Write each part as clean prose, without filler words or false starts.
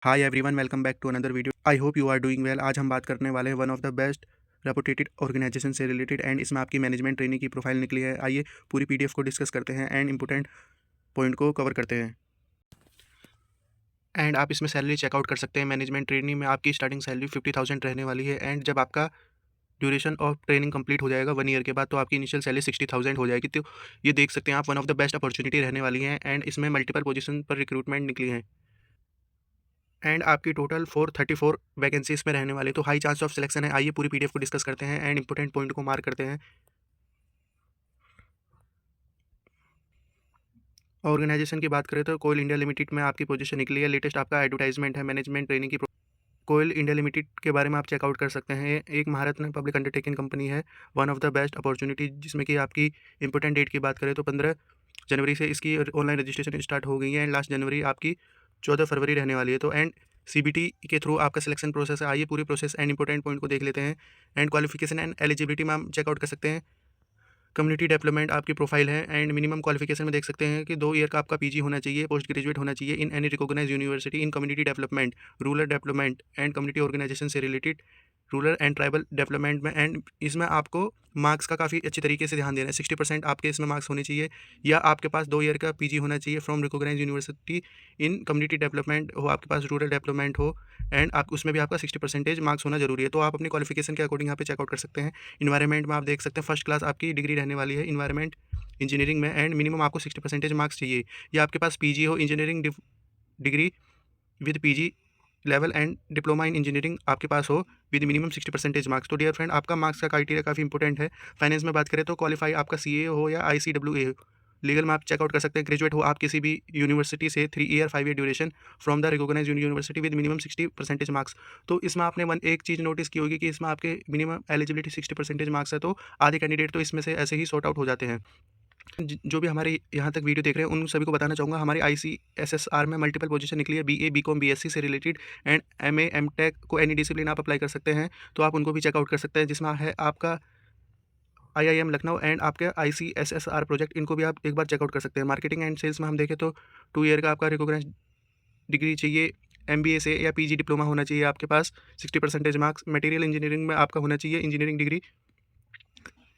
Hi everyone, welcome back to another video. I hope you are doing well. आज हम बात करने वाले हैं one of the best reputed organisation से रिलेटेड एंड इसमें आपकी मैनेजमेंट ट्रेनिंग की प्रोफाइल निकली है। आइए पूरी पीडीएफ को डिस्कस करते हैं एंड इंपॉर्टेंट पॉइंट को कवर करते हैं। एंड आप इसमें सैलरी चेकआउट कर सकते हैं। मैनेजमेंट ट्रेनिंग में आपकी स्टार्टिंग सैलरी 50,000 रहने वाली है एंड जब आपका ड्यूरेशन ऑफ ट्रेनिंग कंप्लीट हो जाएगा 1 ईयर के बाद तो आपकी इनिशियल सैलरी 60,000 हो जाएगी। तो ये देख सकते हैं आप, one of the best opportunity रहने वाली है एंड इसमें मल्टीपल पोजीशन पर रिक्रूटमेंट निकली है एंड आपकी टोटल 434 वैकेंसीज में रहने वाली, तो हाई चांस ऑफ सिलेक्शन है। आइए पूरी पीडीएफ को डिस्कस करते हैं एंड इंपॉर्टेंट पॉइंट को मार्क करते हैं। ऑर्गेनाइजेशन की बात करें तो कोयल इंडिया लिमिटेड में आपकी पोजीशन निकली है। लेटेस्ट आपका एडवर्टाइजमेंट है मैनेजमेंट ट्रेनिंग की। कोयल इंडिया लिमिटेड के बारे में आप चेकआउट कर सकते हैं। एक महारत्न पब्लिक अंडरटेकिंग कंपनी है, one of the best opportunity, जिसमें कि आपकी इंपॉर्टेंट डेट की बात करें तो 15 जनवरी से इसकी ऑनलाइन रजिस्ट्रेशन स्टार्ट हो गई है एंड लास्ट जनवरी आपकी 14 फरवरी रहने वाली है। तो एंड सीबीटी के थ्रू आपका सिलेक्शन प्रोसेस है। आइए पूरी प्रोसेस एंड इंपॉर्टेंट पॉइंट को देख लेते हैं। एंड क्वालिफिकेशन एंड एलिजिबिलिटी में हम चेकआउट कर सकते हैं। कम्युनिटी डेवलपमेंट आपकी प्रोफाइल है एंड मिनिमम क्वालिफिकेशन में देख सकते हैं कि 2 ईयर का आपका पीजी होना चाहिए, पोस्ट ग्रेजुएट होना चाहिए in any recognised university in community development, rural development and community organisation से related, rural and tribal development में। एंड इसमें आपको मार्क्स का काफ़ी अच्छी तरीके से ध्यान देना है। 60% आपके इसमें मार्क्स होने चाहिए या आपके पास 2 ईयर का पीजी होना चाहिए from recognised university in community development हो, आपके पास रूरल डेवलपमेंट हो एंड आप उसमें भी आपका 60% मार्क्स होना जरूरी है। तो आप अपनी क्वालिफिकेशन के अकॉर्डिंग यहाँ पे चेकआउट कर सकते हैं। इन्वायरमेंट में आप देख सकते हैं फर्स्ट क्लास आपकी डिग्री रहने वाली है इन्वायरमेंट इंजीनियरिंग में एंड मिनिमम आपको 60% मार्क्स चाहिए, या आपके पास पीजी हो engineering degree with PG level and diploma in engineering आपके पास हो विद मिनिमम 60% मार्क्स। तो डियर फ्रेंड, आपका मार्क्स का क्राइटेरिया काफ़ी इंपॉर्टेंट है। फाइनेंस में बात करें तो क्वालिफाई आपका सीए हो या आईसीडब्ल्यूए हो। लीगल में आप चेकआउट कर सकते हैं, ग्रेजुएट हो आप किसी भी यूनिवर्सिटी से, 3 year 5 year duration from the recognise university with minimum 60% marks. तो इसमें आपने एक चीज़ नोटिस की होगी कि इसमें आपके मिनिमम एलिजिबिलिटी 60% मार्क्स है। तो आधे कैंडिडेट तो इसमें से ऐसे ही सॉर्ट आउट हो जाते हैं। जो भी हमारे यहाँ तक वीडियो देख रहे हैं उन सभी को बताना चाहूँगा, हमारी आईसीएसएसआर में मल्टीपल पोजीशन निकली है, बीए बीकॉम बीएससी से रिलेटेड एंड एमए एमटेक को एनी डिसिप्लिन आप अप्लाई कर सकते हैं। तो आप उनको भी चेकआउट कर सकते हैं, जिसमें है आपका आईआईएम लखनऊ एंड आपके आईसीएसएसआर प्रोजेक्ट, इनको भी आप एक बार चेकआउट कर सकते हैं। मार्केटिंग एंड सेल्स में हम देखें तो 2 ईयर का आपका रिकॉग्नाइज डिग्री चाहिए, एमबीए से या पीजी डिप्लोमा होना चाहिए आपके पास, 60% मार्क्स। मटेरियल इंजीनियरिंग में आपका होना चाहिए इंजीनियरिंग डिग्री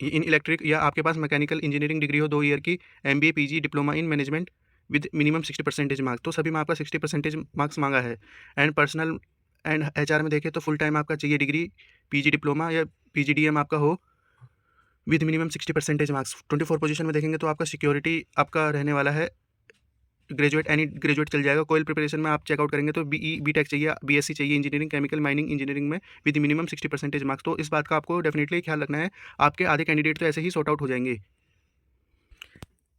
इन इलेक्ट्रिक, या आपके पास मैकेनिकल इंजीनियरिंग डिग्री हो 2 ईयर की, MBA PG diploma in management with minimum 60% marks. तो सभी में आपका 60% मार्क्स मांगा है। एंड पर्सनल एंड एचआर में देखें तो फुल टाइम आपका चाहिए डिग्री, पीजी डिप्लोमा या पीजीडीएम आपका हो विद मिनिमम 60% मार्क्स। 24 पोजीशन में देखेंगे तो आपका सिक्योरिटी आपका रहने वाला है, ग्रेजुएट एनी ग्रेजुएट चल जाएगा। कोयल प्रिपरेशन में आप चेकआउट करेंगे तो बीई बीटेक चाहिए, बीएससी चाहिए इंजीनियरिंग केमिकल माइनिंग इंजीनियरिंग में विद मिनिमम 60% मार्क्स। तो इस बात का आपको डेफिनेटली ख्याल रखना है, आपके आधे कैंडिडेट तो ऐसे ही सॉर्ट आउट हो जाएंगे।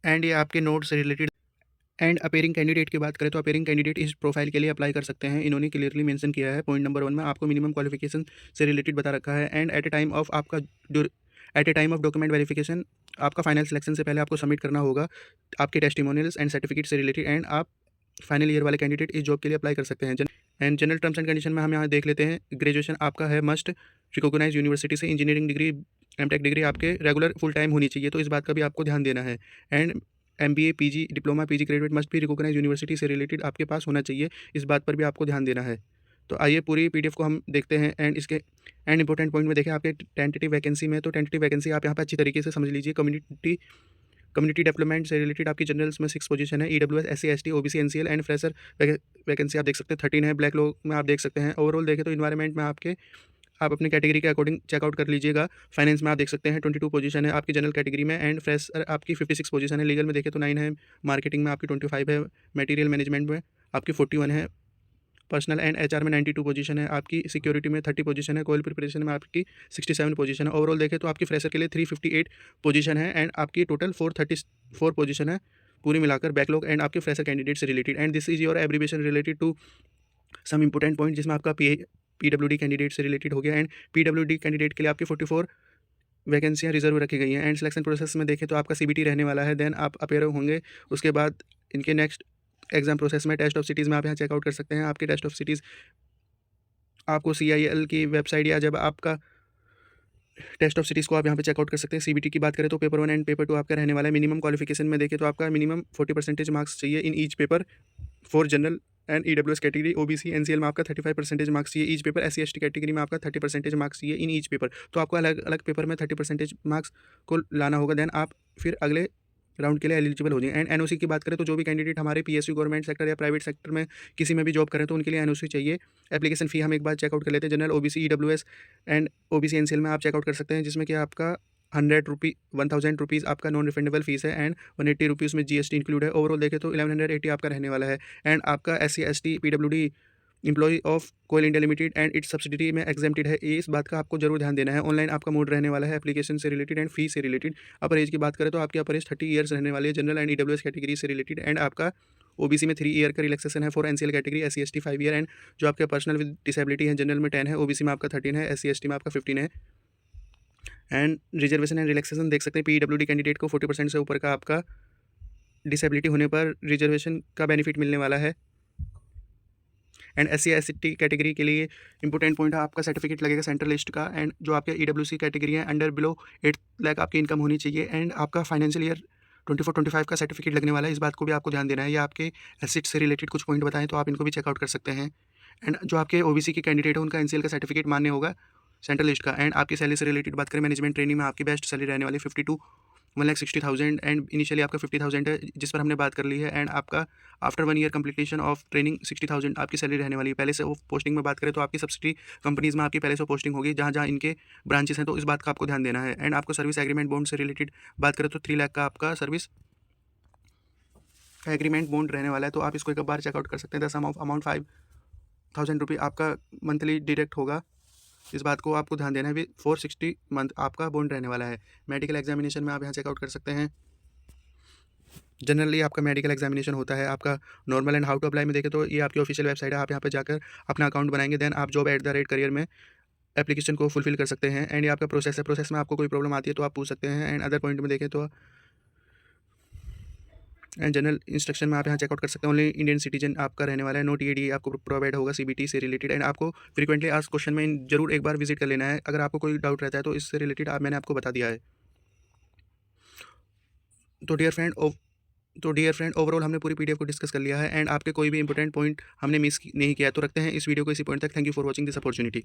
एंड ये आपके नोट से रिलेटेड। एंड अपेयरिंग कैंडिडेट की बात करें तो अपेयरिंग कैंडिडेट इस प्रोफाइल के लिए अप्लाई कर सकते हैं। इन्होंने क्लियरली मेंशन किया है पॉइंट नंबर 1 में, आपको मिनिमम क्वालिफिकेशन से रिलेटेड बता रखा है। And at a time of document verification, आपका फाइनल सिलेक्शन से पहले आपको सबमिट करना होगा आपके टेस्टिमोनियल्स एंड सर्टिफिकेट से रिलेटेड एंड आप फाइनल ईयर वाले कैंडिडेट इस जॉब के लिए अप्लाई कर सकते हैं। And general terms and condition में हम यहाँ देख लेते हैं, ग्रेजुएशन आपका है मस्ट रिकॉग्नाइज यूनिवर्सिटी से, इंजीनियरिंग डिग्री एमटेक डिग्री आपके रेगुलर फुल टाइम होनी चाहिए। तो इस बात का भी आपको ध्यान देना है। And MBA PG diploma PG graduate must भी रिकॉग्नाइज यूनिवर्सिटी से रिलेटेड आपके पास होना चाहिए, इस बात पर भी आपको ध्यान देना है। तो आइए पूरी पीडीएफ को हम देखते हैं एंड इसके एंड इंपॉर्टेंट पॉइंट में देखें आपके टेंटेटिव वैकेंसी में। तो टेंटेटिव वैकेंसी आप यहाँ पर अच्छी तरीके से समझ लीजिए। कम्युनिटी डेवलपमेंट से रिलेटेड आपकी जनरल्स में 6 पोजीशन है, EWS SC ST OBC NCL and fresher vacancy आप देख सकते हैं 13 है। ब्लैक लोग में आप देख सकते हैं। ओवरऑल देखें तो इन्वायरमेंट में आपके आप अपनी कैटेगरी के अकॉर्डिंग चेकआउट कर लीजिएगा। फाइनेंस में आप देख सकते हैं 22 पोजीशन है आपकी जनरल कैटेगरी में एंड फ्रेशर आपकी 56 पोजीशन है। लीगल में देखें तो 9 है। मार्केटिंग में आपकी 25 है। मटेरियल मैनेजमेंट में आपकी 41 है। पर्सनल एंड एचआर में 92 पोजीशन है आपकी। सिक्योरिटी में 30 पोजीशन है। कोयल प्रिपरेशन में आपकी 67 पोजीशन है। ओवरऑल देखें तो आपकी फ्रेशर के लिए 358 पोजीशन है एंड आपकी टोटल 434 पोजीशन है पूरी मिलाकर बैकलॉग एंड आपके फ्रेशर कैंडिडेट से related. And this is your abbreviation related to some important point, जिसमें आपका पीडब्ल्यूडी कैंडिडेट से रिलेटेड हो गया। एंड पीडब्ल्यूडी कैंडिडेट के लिए आपकी 44 वैकेंसियाँ रिजर्व रखी गई हैं। एंड सिलेक्शन प्रोसेस में देखें तो आपका सीबीटी रहने वाला है, देन आप अपेयर होंगे। उसके बाद इनके नेक्स्ट एग्जाम प्रोसेस में टेस्ट ऑफ सिटीज़ में आप यहाँ चेकआउट कर सकते हैं। आपके टेस्ट ऑफ सिटीज़ आपको CIL की वेबसाइट, या जब आपका टेस्ट ऑफ सिटीज़ को आप यहाँ पे चेकआउट कर सकते हैं। सीबीटी की बात करें तो पेपर 1 एंड पेपर 2 आपका रहने वाला है। मिनिमम क्वालिफिकेशन में देखें तो आपका मिनिमम 40% मार्क्स चाहिए in each paper for general and EWS category, OBC NCL में आपका 35% मार्क्स चाहिए each paper, SC ST category में आपका 30% मार्क्स चाहिए इन ईच पेपर। तो आपको अलग अलग पेपर में 30% मार्क्स को लाना होगा, देन आप फिर अगले राउंड के लिए एलिजिबल हो जाएं। एंड NOC की बात करें तो जो भी कैंडिडेट हमारे PSU गवर्नमेंट सेक्टर या प्राइवेट सेक्टर में किसी में भी जॉब करें तो उनके लिए NOC चाहिए। एप्लीकेशन फ़ी हम एक बार चेकआउट कर लेते हैं। General, OBC, EWS and OBC NCL में आप चेकआउट कर सकते हैं, जिसमें कि आपका 1000 रुपीज़ आपका नॉन रिफंडेबल फीस है एंड 180 रुपीज़ में GST इंक्लूड है। ओवरऑल देखें तो 1180 आपका रहने वाला है। एंड आपका SC ST PWD employ of Coal India Limited and its subsidiary में एग्जेम्प्टेड है। ये इस बात का आपको जरूर ध्यान देना है। ऑनलाइन आपका मोड रहने वाला है एप्लीकेशन से रिलेटेड एंड फी से रिलेटेड। अपर एज की बात करें तो आपकी अपर एज 30 ईयर्स रहने वाली है जनरल एंड EWS कैटेगरी से रिलेटेड। एंड आपका OBC में 3 ईयर का रिलैक्सेशन है for NCL category, SC ST 5 year. And जो आपके पर्सनल विद डिसेबिलिटी है, जनरल में 10 है, OBC में आपका 13 है, SC ST में आपका 15 है। एंड रिजर्वेशन एंड रिलैक्सेशन देख सकते हैं, PWD कैंडिडेट को 40% से ऊपर का आपका डिसेबिलिटी होने पर रिजर्वेशन का बेनिफिट मिलने वाला है। एंड SC ST कैटेगरी के लिए इंपॉर्टेंट पॉइंट है आपका सर्टिफिकेट लगेगा सेंट्रल लिस्ट का। एंड जो आपके EWC कैटेगरी है अंडर बिलो 8 लाख आपकी इनकम होनी चाहिए। एंड आपका फाइनेंशियल ईयर 24-25 का सर्टिफिकेट लगने वाला है, इस बात को भी आपको ध्यान देना है। या आपके एसेट से रिलेटेड कुछ पॉइंट बताएं तो आप इनको भी चेकआउट कर सकते हैं। एंड जो आपके OBC के कैंडिडेट है उनका NCL का सर्टिफिकेट मान्य होगा सेंट्रल लिस्ट का। एंड आपकी सैलरी से रिलेटेड बात करें, मैनेजमेंट ट्रेनिंग में आपकी बेस्ट सैलरी रहने वाली 52 1,60,000 एंड इनिशियली आपका 50,000 है, जिस पर हमने बात कर ली है। एंड आपका after 1 year completion of training 60,000 आपकी सैलरी रहने वाली है। पहले से वो पोस्टिंग में बात करें तो आपकी सब्सिडी कंपनीज़ में आपकी पहले से पोस्टिंग होगी जहाँ जहाँ इनके ब्रांचेस हैं, तो इस बात का आपको ध्यान देना है। एंड आपको सर्विस एग्रीमेंट बॉन्ड से रिलेटेड बात करें तो 3 लाख का आपका सर्विस एग्रीमेंट बॉन्ड रहने वाला है, तो आप इसको एक बार चेकआउट कर सकते हैं। द सम ऑफ अमाउंट 5,000 रुपये आपका मंथली डायरेक्ट होगा, इस बात को आपको ध्यान देना है। 460 मंथ आपका बॉन्ड रहने वाला है। मेडिकल एग्जामिनेशन में आप यहाँ चेकआउट कर सकते हैं। जनरली आपका मेडिकल एग्जामिनेशन होता है आपका normal. And how to apply में देखें तो ये आपकी ऑफिशियल वेबसाइट है, आप यहाँ पे जाकर अपना अकाउंट बनाएंगे, देन आप job@करियर में एप्लीकेशन को फुलफिल कर सकते हैं। एंड ये आपका प्रोसेस है, प्रोसेस में आपको कोई प्रॉब्लम आती है तो आप पूछ सकते हैं। एंड अदर पॉइंट में देखें तो एंड जनरल इंस्ट्रक्शन में आप यहाँ चेकआउट कर सकते हैं। ओनली इंडियन सिटीजन आपका रहने वाला है, नो TAD आपको प्रोवाइड होगा CBT से रिलेटेड। एंड आपको फ्रीक्वेंटली आस्क्ड क्वेश्चन में जरूर एक बार विजिट कर लेना है, अगर आपको कोई डाउट रहता है तो इससे रिलेटेड मैंने आपको बता दिया है। तो डियर फ्रेंड ओवरऑल हमने पूरी PDF को डिस्कस कर लिया है। एंड आपके कोई भी इंपॉर्टेंट पॉइंट हमने मिस नहीं किया, तो रखते हैं इस वीडियो को इसी पॉइंट तक। Thank you for watching this opportunity.